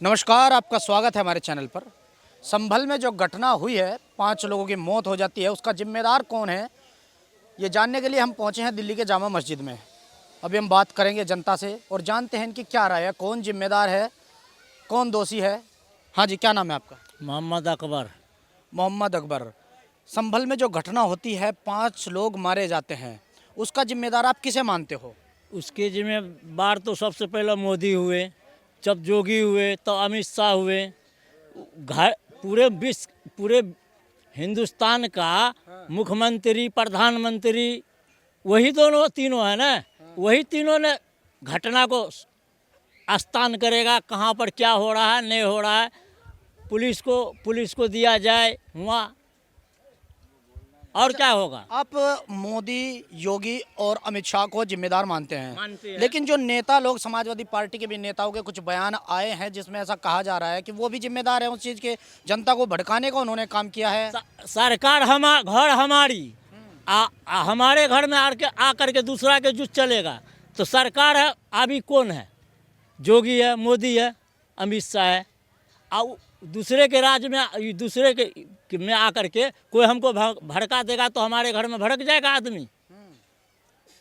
नमस्कार, आपका स्वागत है हमारे चैनल पर। संभल में जो घटना हुई है, 5 लोगों की मौत हो जाती है, उसका जिम्मेदार कौन है, ये जानने के लिए हम पहुंचे हैं दिल्ली के जामा मस्जिद में। अभी हम बात करेंगे जनता से और जानते हैं इनकी क्या राय है, कौन जिम्मेदार है, कौन दोषी है। हाँ जी, क्या नाम है आपका? मोहम्मद अकबर। मोहम्मद अकबर। संभल में जो घटना होती है, 5 लोग मारे जाते हैं, उसका जिम्मेदार आप किसे मानते हो? उसके जिम्मेदार तो सबसे पहले मोदी हुए, जब जोगी हुए तो अमित शाह हुए। घर पूरे हिंदुस्तान का मुख्यमंत्री, प्रधानमंत्री वही दोनों तीनों है ना। वही तीनों ने घटना को स्थान करेगा, कहाँ पर क्या हो रहा है नहीं हो रहा है। पुलिस को दिया जाए वहाँ, और क्या होगा। आप मोदी, योगी और अमित शाह को जिम्मेदार मानते हैं, हैं। लेकिन जो नेता लोग, समाजवादी पार्टी के भी नेताओं के कुछ बयान आए हैं जिसमें ऐसा कहा जा रहा है कि वो भी जिम्मेदार है उस चीज़ के, जनता को भड़काने का उन्होंने काम किया है। सरकार घर हमारी हमारे घर में आकर के दूसरा के जुट चलेगा तो सरकार है। अभी कौन है? जोगी है, मोदी है, अमित शाह है। और दूसरे के राज्य में, दूसरे के में आकर के कोई हमको भड़का देगा तो हमारे घर में भड़क जाएगा आदमी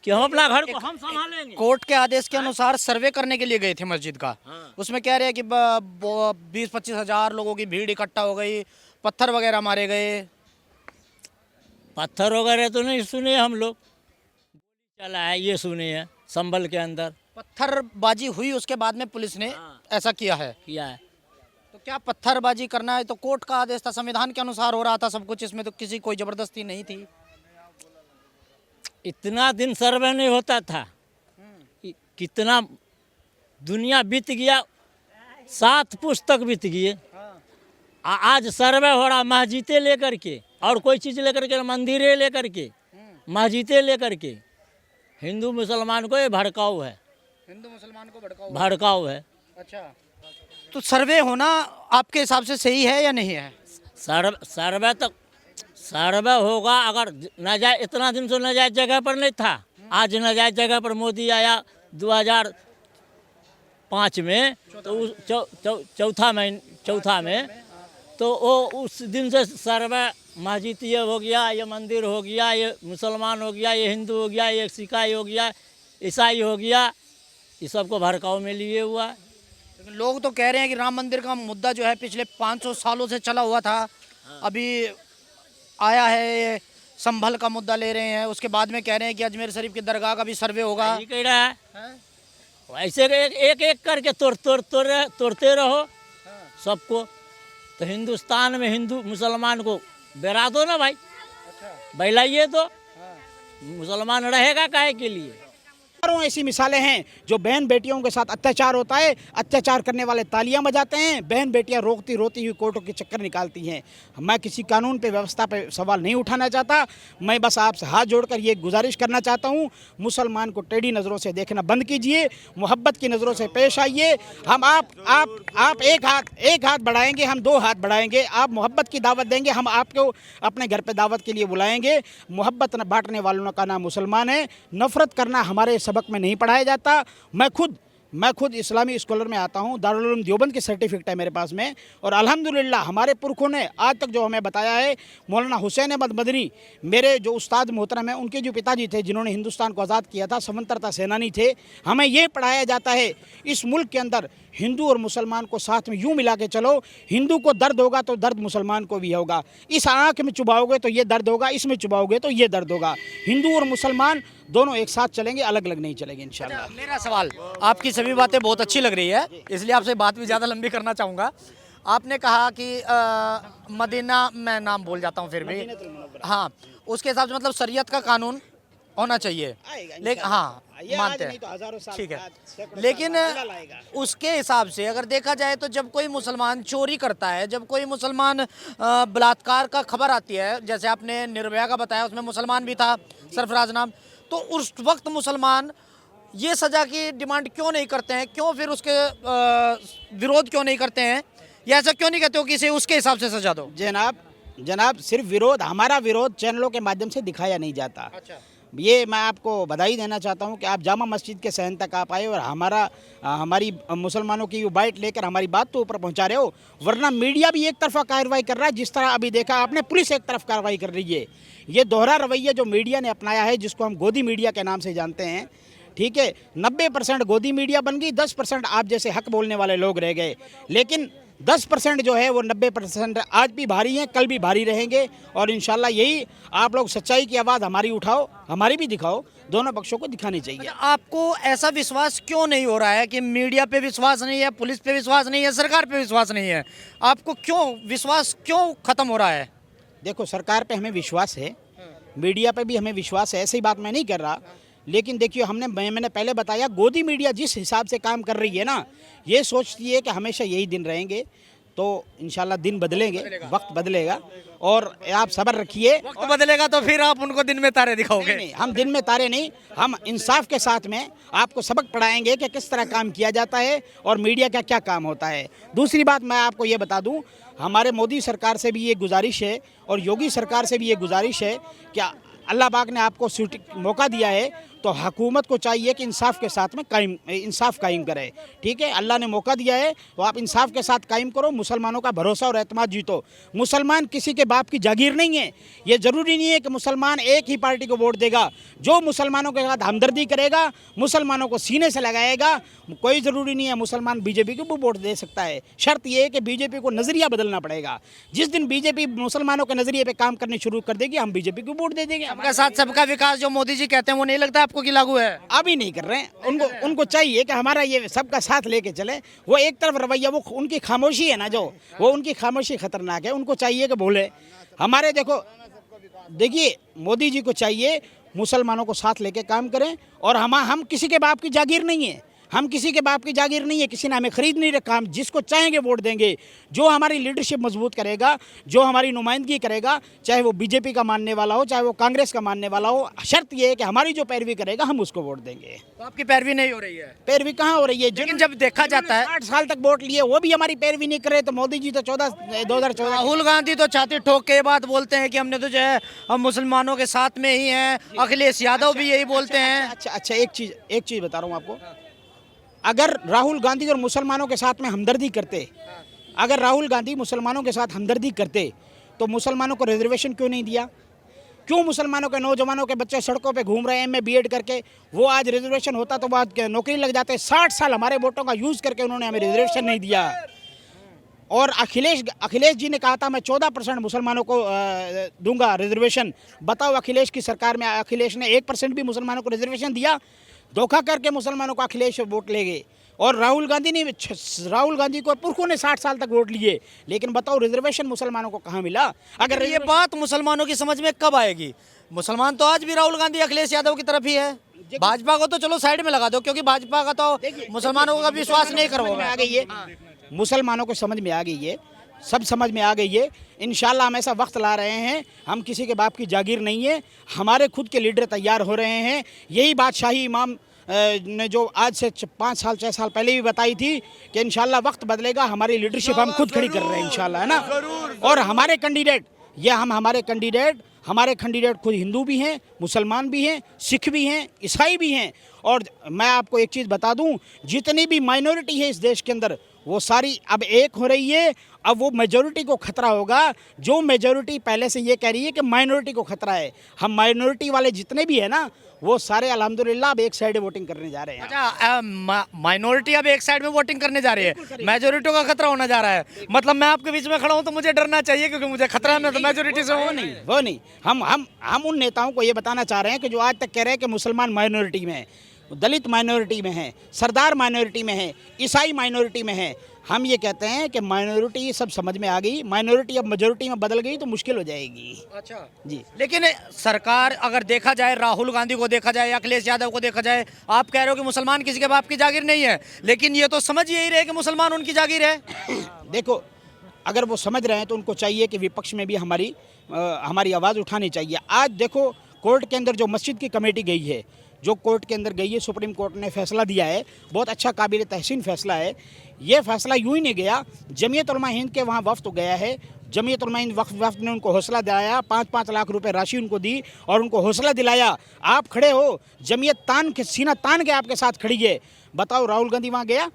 कि हम अपना घर को हम संभालेंगे। कोर्ट के आदेश के अनुसार सर्वे करने के लिए गए थे मस्जिद का। उसमें कह रहे हैं कि 20-25 हज़ार लोगों की भीड़ इकट्ठा हो गई, पत्थर वगैरह मारे गए। पत्थर वगैरह तो नहीं सुने हम लोग, चला है ये सुने हैं। संभल के अंदर पत्थरबाजी हुई, उसके बाद में पुलिस ने ऐसा किया है। तो क्या पत्थरबाजी करना है? तो कोर्ट का आदेश था, संविधान के अनुसार हो रहा था सब कुछ, इसमें तो किसी कोई जबरदस्ती नहीं थी। इतना दिन सर्वे नहीं होता था, कितना दुनिया बीत गया, 7 पुस्तक बीत गए। आज सर्वे हो रहा मस्जिदें लेकर के और कोई चीज़ लेकर के, मंदिरें लेकर के, मस्जिदें लेकर के। हिंदू मुसलमान को ये भड़काऊ है, हिंदू मुसलमान को भड़काऊ है। अच्छा, तो सर्वे होना आपके हिसाब से सही है या नहीं है? सर्वे होगा अगर नाजायज, इतना दिन से नाजायज जगह पर नहीं था। आज नाजायज जगह पर मोदी आया 2005 में, तो चौथा में तो वो उस दिन से सर्वे मस्जिद ये हो गया, ये मंदिर हो गया, ये मुसलमान हो गया, ये हिंदू हो गया, ये सिखाई हो गया, ईसाई हो गया, ये सबको भड़काऊ में लिए हुआ है। लेकिन लोग तो कह रहे हैं कि राम मंदिर का मुद्दा जो है पिछले 500 सालों से चला हुआ था, अभी आया है ये संभल का मुद्दा ले रहे हैं। उसके बाद में कह रहे हैं कि अजमेर शरीफ की दरगाह का भी सर्वे होगा। कह रहा है ऐसे एक करके तोड़ते रहो सबको। तो हिंदुस्तान में हिंदू मुसलमान को बेरा दो ना भाई, बैलाइए तो मुसलमान रहेगा काहे के लिए। ऐसी मिसालें हैं जो बहन बेटियों के साथ अत्याचार होता है, अत्याचार करने वाले तालियां बजाते हैं, बहन बेटियां रोती रोती हुई कोर्टों के चक्कर निकालती हैं। मैं किसी कानून पे, व्यवस्था पे सवाल नहीं उठाना चाहता। मैं बस आपसे हाथ जोड़कर ये गुजारिश करना चाहता हूँ, मुसलमान को टेढ़ी नज़रों से देखना बंद कीजिए, मोहब्बत की नज़रों से पेश आइए। हम आप एक हाथ बढ़ाएंगे, हम 2 हाथ बढ़ाएंगे। आप मोहब्बत की दावत देंगे, हम आपको अपने घर पे दावत के लिए बुलाएंगे। मोहब्बत बांटने वालों का नाम मुसलमान है। नफरत करना हमारे सबक में नहीं पढ़ाया जाता। मैं खुद इस्लामी स्कॉलर में आता हूँ, दारुल उलूम देवबंद की सर्टिफिकेट है मेरे पास में। और अल्हम्दुलिल्लाह हमारे पुरखों ने आज तक जो हमें बताया है, मौलाना हुसैन अहमद मदनी मेरे जो उस्ताद मोहतरम हैं, उनके जो पिताजी थे जिन्होंने हिंदुस्तान को आज़ाद किया था, स्वतंत्रता सेनानी थे। हमें ये पढ़ाया जाता है इस मुल्क के अंदर हिंदू और मुसलमान को साथ में यूँ मिला के चलो। हिंदू को दर्द होगा तो दर्द मुसलमान को भी होगा। इस आँख में चुभाओगे तो ये दर्द होगा, इसमें चुभाओगे तो ये दर्द होगा। हिंदू और मुसलमान दोनों एक साथ चलेंगे, अलग अलग नहीं चलेंगे इंशाल्लाह। मेरा सवाल, आपकी सभी बातें बहुत अच्छी लग रही है, इसलिए आपसे बात भी ज़्यादा लंबी करना चाहूँगा। आपने कहा कि मदीना, मैं नाम भूल जाता हूँ फिर भी, हाँ, उसके हिसाब से मतलब शरीयत का कानून होना चाहिए, लेकिन हाँ मानते हैं, ठीक है। लेकिन उसके हिसाब से अगर देखा जाए तो जब कोई मुसलमान चोरी करता है, जब कोई मुसलमान बलात्कार का खबर आती है, जैसे आपने निर्भया का बताया, उसमें मुसलमान भी था, सरफराज नाम, तो उस वक्त मुसलमान ये सज़ा की डिमांड क्यों नहीं करते हैं? क्यों फिर उसके विरोध क्यों नहीं करते हैं? या ऐसा क्यों नहीं कहते हो कि इसे उसके हिसाब से सजा दो? जनाब सिर्फ विरोध, हमारा विरोध चैनलों के माध्यम से दिखाया नहीं जाता। अच्छा। ये मैं आपको बधाई देना चाहता हूँ कि आप जामा मस्जिद के सहन तक आप आए और हमारी मुसलमानों की बाइट लेकर हमारी बात तो ऊपर पहुँचा रहे हो, वरना मीडिया भी एक तरफा कार्रवाई कर रहा है। जिस तरह अभी देखा आपने, पुलिस एक तरफ कार्रवाई कर रही है। ये दोहरा रवैया जो मीडिया ने अपनाया है, जिसको हम गोदी मीडिया के नाम से जानते हैं, ठीक है, 90% गोदी मीडिया बन गई, 10% आप जैसे हक बोलने वाले लोग रह गए। लेकिन 10% जो है वो 90% आज भी भारी हैं, कल भी भारी रहेंगे। और इंशाल्लाह यही आप लोग सच्चाई की आवाज़ हमारी उठाओ, हमारी भी दिखाओ, दोनों पक्षों को दिखानी चाहिए। आपको ऐसा विश्वास क्यों नहीं हो रहा है कि मीडिया पे विश्वास नहीं है, पुलिस पे विश्वास नहीं है, सरकार पे विश्वास नहीं है? आपको क्यों विश्वास क्यों खत्म हो रहा है? देखो, सरकार पे हमें विश्वास है, मीडिया पे भी हमें विश्वास है, ऐसी बात मैं नहीं कर रहा। लेकिन देखिए, मैंने पहले बताया, गोदी मीडिया जिस हिसाब से काम कर रही है ना, ये सोचती है कि हमेशा यही दिन रहेंगे। तो इंशाल्लाह दिन बदलेंगे, वक्त बदलेगा और आप सब्र रखिए। वक्त बदलेगा तो फिर आप उनको दिन में तारे दिखाओगे? नहीं, हम दिन में तारे नहीं, हम इंसाफ के साथ में आपको सबक पढ़ाएंगे कि किस तरह काम किया जाता है और मीडिया का क्या काम होता है। दूसरी बात मैं आपको ये बता दूं, हमारे मोदी सरकार से भी ये गुजारिश है और योगी सरकार से भी ये गुजारिश है कि अल्लाह पाक ने आपको मौका दिया है, तो हुकूमत को चाहिए कि इंसाफ के साथ में इंसाफ कायम करे। ठीक है, अल्लाह ने मौका दिया है तो आप इंसाफ के साथ कायम करो, मुसलमानों का भरोसा और एतमाद जीतो। मुसलमान किसी के बाप की जागीर नहीं है। ये ज़रूरी नहीं है कि मुसलमान एक ही पार्टी को वोट देगा। जो मुसलमानों के साथ हमदर्दी करेगा, मुसलमानों को सीने से लगाएगा, कोई ज़रूरी नहीं है मुसलमान बीजेपी को भी वोट दे सकता है। शर्त यह है कि बीजेपी को नज़रिया बदलना पड़ेगा। जिस दिन बीजेपी मुसलमानों के नज़रिए पर काम करने शुरू कर देगी, हम बीजेपी को वोट दे देंगे। सबका साथ सबका विकास जो मोदी जी कहते हैं, वो नहीं लगता आपको कि लागू है? अभी नहीं कर रहे हैं। उनको चाहिए कि हमारा ये सबका साथ लेके चले। वो एक तरफ रवैया, वो उनकी खामोशी है ना, जो वो उनकी खामोशी खतरनाक है। उनको चाहिए कि बोले। हमारे देखिए मोदी जी को चाहिए मुसलमानों को साथ लेके काम करें। और हम किसी के बाप की जागीर नहीं है, हम किसी के बाप की जागीर नहीं है, किसी ने हमें खरीद नहीं रखा। हम जिसको चाहेंगे वोट देंगे। जो हमारी लीडरशिप मजबूत करेगा, जो हमारी नुमाइंदगी करेगा, चाहे वो बीजेपी का मानने वाला हो, चाहे वो कांग्रेस का मानने वाला हो, शर्त यह है कि हमारी जो पैरवी करेगा हम उसको वोट देंगे। तो आपकी पैरवी नहीं हो रही है? पैरवी कहाँ हो रही है? लेकिन जब देखा जाता है 8 साल तक वोट लिए, वो भी हमारी पैरवी नहीं करे, तो मोदी जी तो 2014 राहुल गांधी तो छाती ठोक के बात बोलते हैं कि हमने तो जो है हम मुसलमानों के साथ में ही हैं। अखिलेश यादव भी यही बोलते हैं। अच्छा, एक चीज़ बता रहा हूँ आपको। अगर राहुल गांधी और मुसलमानों के साथ में हमदर्दी करते, अगर राहुल गांधी मुसलमानों के साथ हमदर्दी करते, तो मुसलमानों को रिजर्वेशन क्यों नहीं दिया? क्यों मुसलमानों के नौजवानों के बच्चे सड़कों पे घूम रहे हैं MA BEd करके? वो आज रिजर्वेशन होता तो बाद नौकरी लग जाते। 60 साल हमारे वोटों का यूज़ करके उन्होंने हमें रिजर्वेशन नहीं दिया। और अखिलेश जी ने कहा था मैं 14% मुसलमानों को दूंगा रिजर्वेशन। बताओ, अखिलेश की सरकार में अखिलेश ने 1% भी मुसलमानों को रिजर्वेशन दिया? धोखा करके मुसलमानों को अखिलेश वोट ले गए। और राहुल गांधी को पुरखों ने 60 साल तक वोट लिए, लेकिन बताओ रिजर्वेशन मुसलमानों को कहाँ मिला? अगर ये बात मुसलमानों की समझ में कब आएगी? मुसलमान तो आज भी राहुल गांधी अखिलेश यादव की तरफ ही है। भाजपा को तो चलो साइड में लगा दो, क्योंकि भाजपा का तो मुसलमानों का विश्वास नहीं करवाओगे। आ गई है, मुसलमानों को समझ में आ गई है, सब समझ में आ गई है। इंशाल्लाह हम ऐसा वक्त ला रहे हैं, हम किसी के बाप की जागीर नहीं है, हमारे खुद के लीडर तैयार हो रहे हैं। यही बात शाही इमाम ने जो आज से 5 साल 6 साल पहले भी बताई थी कि इंशाल्लाह वक्त बदलेगा, हमारी लीडरशिप हम खुद खड़ी कर रहे हैं इंशाल्लाह, है ना। और हमारे कैंडिडेट खुद हिंदू भी हैं, मुसलमान भी हैं, सिख भी हैं, ईसाई भी हैं। और मैं आपको एक चीज़ बता दूं, जितनी भी माइनॉरिटी है इस देश के अंदर, वो सारी अब एक हो रही है। अब वो मेजॉरिटी को खतरा होगा। जो मेजॉरिटी पहले से ये कह रही है कि माइनॉरिटी को खतरा है, हम माइनॉरिटी वाले जितने भी है ना, वो सारे अल्हम्दुलिल्लाह अब एक साइड वोटिंग करने जा रहे हैं। अच्छा, माइनॉरिटी अब एक साइड में वोटिंग करने जा रही है, मेजोरिटी का खतरा होने जा रहा है। मतलब मैं आपके बीच में खड़ा हूँ तो मुझे डरना चाहिए, क्योंकि मुझे खतरा है तो मेजोरिटी से वो नहीं। हम उन नेताओं को ये बताना चाह रहे हैं कि जो आज तक कह रहे हैं कि मुसलमान माइनॉरिटी में है, दलित माइनॉरिटी में है, सरदार माइनॉरिटी में है, ईसाई माइनॉरिटी में है। हम ये कहते हैं कि माइनॉरिटी सब समझ में आ गई, माइनॉरिटी अब मेजॉरिटी में बदल गई तो मुश्किल हो जाएगी। अच्छा जी। लेकिन सरकार अगर देखा जाए, राहुल गांधी को देखा जाए, अखिलेश यादव को देखा जाए, आप कह रहे हो कि मुसलमान किसी के बाप की जागीर नहीं है, लेकिन ये तो समझ यही रहे कि मुसलमान उनकी जागीर है। देखो, अगर वो समझ रहे हैं तो उनको चाहिए कि विपक्ष में भी हमारी आवाज़ उठानी चाहिए। आज देखो, कोर्ट के अंदर जो मस्जिद की कमेटी गई है, जो कोर्ट के अंदर गई है, सुप्रीम कोर्ट ने फैसला दिया है, बहुत अच्छा काबिल तहसीन फैसला है। ये फैसला यूं ही नहीं गया, जमीयत उलमा हिंद के वहाँ वफ्द गया है, जमीयत उलमा हिंद वक्फ वफ्द ने उनको हौसला दिलाया, 5-5 लाख रुपए राशि उनको दी और उनको हौसला दिलाया। आप खड़े हो, जमीयत तान के सीना तान के आपके साथ खड़ी है। बताओ राहुल गांधी वहाँ गया,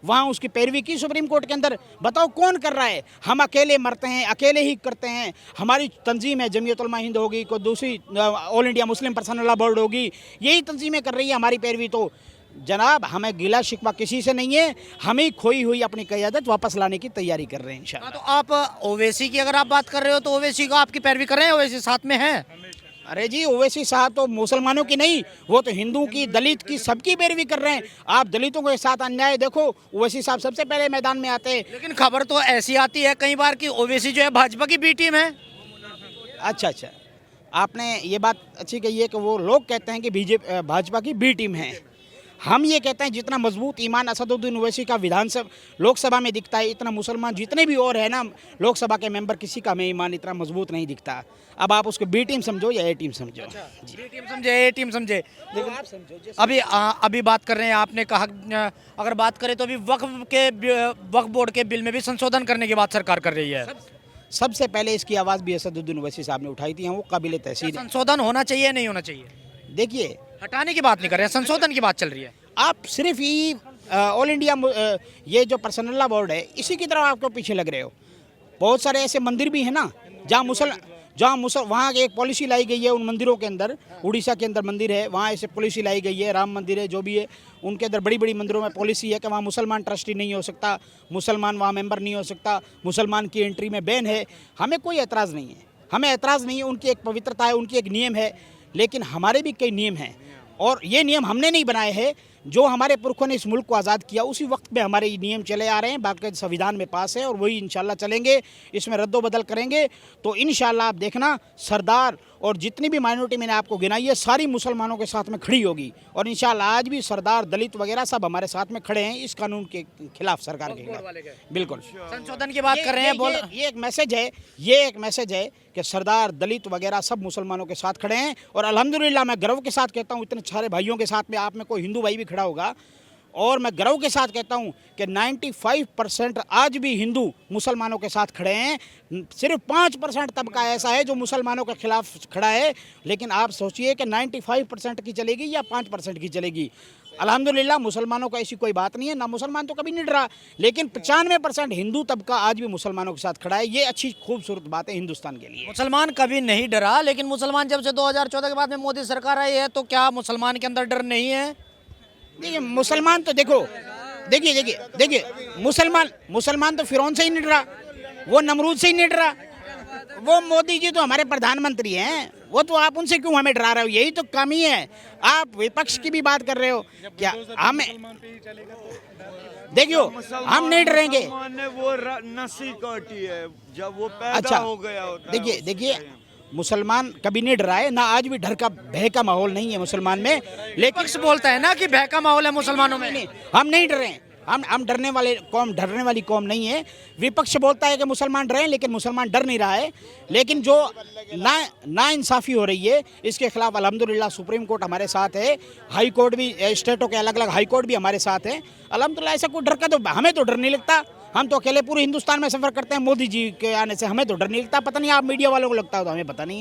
वहाँ उसकी पैरवी की सुप्रीम कोर्ट के अंदर? बताओ कौन कर रहा है? हम अकेले मरते हैं, अकेले ही करते हैं। हमारी तंजीम है, जमीयत उलमा हिंद होगी, कोई दूसरी all India Muslim personal law board होगी, यही तंजीमें कर रही है हमारी पैरवी। तो जनाब हमें गिला शिकवा किसी से नहीं है, हमें खोई हुई अपनी क़यादत वापस लाने की तैयारी कर रहे हैं इंशाअल्लाह। तो आप ओवैसी की अगर आप बात कर रहे हो तो ओवैसी को आपकी पैरवी कर रहे हैं, ओवैसी साथ में है? अरे जी ओवैसी साहब तो मुसलमानों की नहीं, वो तो हिंदुओं की, दलित की, सबकी पैरवी कर रहे हैं। आप दलितों के साथ अन्याय देखो, ओवैसी साहब सबसे पहले मैदान में आते हैं। लेकिन खबर तो ऐसी आती है कई बार कि ओवैसी जो है भाजपा की बी टीम है। अच्छा, आपने ये बात अच्छी कही है कि वो लोग कहते हैं कि बीजेपी भाजपा की बी टीम है। हम ये कहते हैं जितना मजबूत ईमान असदुद्दीन ओवैसी का विधानसभा लोकसभा में दिखता है, इतना मुसलमान जितने भी और है ना लोकसभा के मेंबर, किसी का हमें ईमान इतना मजबूत नहीं दिखता। अब आप उसको बी टीम समझो या ए टीम समझो। बी टीम समझे, ए टीम समझे, लेकिन आप समझो। अभी बात कर रहे हैं, आपने कहा अगर बात करें तो अभी वक्फ बोर्ड के बिल में भी संशोधन करने की बात सरकार कर रही है। सबसे पहले इसकी आवाज़ भी असदुद्दीन ओवैसी साहब ने उठाई थी, वो काबिल तहसीन है। संशोधन होना चाहिए नहीं होना चाहिए? देखिए, हटाने की बात नहीं कर रहे हैं, संशोधन की बात चल रही है। आप सिर्फ ये ऑल इंडिया ये जो पर्सनल लॉ बोर्ड है इसी की तरफ आपको पीछे लग रहे हो। बहुत सारे ऐसे मंदिर भी हैं ना जहाँ वहाँ एक पॉलिसी लाई गई है उन मंदिरों के अंदर। उड़ीसा के अंदर मंदिर है, वहाँ ऐसे पॉलिसी लाई गई है, राम मंदिर है, जो भी है उनके अंदर बड़ी बड़ी मंदिरों में पॉलिसी है कि वहाँ मुसलमान ट्रस्टी नहीं हो सकता, मुसलमान वहाँ मेंबर नहीं हो सकता, मुसलमान की एंट्री में बैन है। हमें कोई एतराज़ नहीं है, हमें एतराज़ नहीं है, उनकी एक पवित्रता है, उनकी एक नियम है। लेकिन हमारे भी कई नियम हैं और ये नियम हमने नहीं बनाए हैं। जो हमारे पुरखों ने इस मुल्क को आज़ाद किया उसी वक्त में हमारे ये नियम चले आ रहे हैं, बाकी संविधान में पास है और वही इंशाल्लाह चलेंगे। इसमें रद्दोबदल करेंगे तो इंशाल्लाह आप देखना सरदार और जितनी भी माइनॉरिटी मैंने आपको गिनाई है सारी मुसलमानों के साथ में खड़ी होगी। और इंशाल्लाह आज भी सरदार, दलित वगैरह सब हमारे साथ में खड़े हैं इस कानून के खिलाफ, सरकार के खिलाफ। बिल्कुल संशोधन की बात कर रहे हैं। ये एक मैसेज है कि सरदार, दलित वगैरह सब मुसलमानों के साथ खड़े हैं। और अल्हम्दुलिल्लाह मैं गर्व के साथ कहता हूँ इतने सारे भाइयों के साथ में आप में कोई हिंदू भाई भी खड़ा होगा। और मैं गर्व के साथ कहता हूँ कि 95% आज भी हिंदू मुसलमानों के साथ खड़े हैं। सिर्फ 5% तबका ऐसा है जो मुसलमानों के खिलाफ खड़ा है। लेकिन आप सोचिए कि 95% की चलेगी या 5% की चलेगी। अल्हम्दुलिल्लाह मुसलमानों का ऐसी कोई बात नहीं है, ना मुसलमान तो कभी नहीं डरा। लेकिन 95% हिंदू तबका आज भी मुसलमानों के साथ खड़ा है। ये अच्छी खूबसूरत बात है हिंदुस्तान के लिए। मुसलमान कभी नहीं डरा, लेकिन मुसलमान जब से 2014 के बाद में मोदी सरकार आई है तो क्या मुसलमान के अंदर डर नहीं है? देखिए मुसलमान तो देखिए मुसलमान तो फिरौन से ही नहीं डरा, वो नमरूद से ही नहीं डरा। वो मोदी जी तो हमारे प्रधानमंत्री हैं, वो तो आप उनसे क्यों हमें डरा रहे हो? यही तो कमी है। आप विपक्ष की भी बात कर रहे हो क्या? हमें देखियो हम नहीं डरेंगे। वो नस्ल काटी है जब वो पैदा हो गया होता है। देखिए मुसलमान कभी नहीं डरा है, ना आज भी डर का भय का माहौल नहीं है मुसलमान में। लेकिन पक्ष बोलता है ना कि भय का माहौल है मुसलमानों में। नहीं, हम नहीं डरे हैं। हम डरने वाली कौम नहीं है। विपक्ष बोलता है कि मुसलमान डरे, लेकिन मुसलमान डर नहीं रहा है। लेकिन जो नाइंसाफ़ी हो रही है इसके खिलाफ अल्हम्दुलिल्लाह सुप्रीम कोर्ट हमारे साथ है, हाई कोर्ट भी, स्टेटों के अलग अलग हाई कोर्ट भी हमारे साथ है। अल्हम्दुलिल्लाह ऐसा कोई डर का तो हमें तो डर नहीं लगता। हम तो अकेले पूरे हिंदुस्तान में सफ़र करते हैं, मोदी जी के आने से हमें तो डर नहीं लगता। पता नहीं आप मीडिया वालों को लगता हो तो हमें पता नहीं।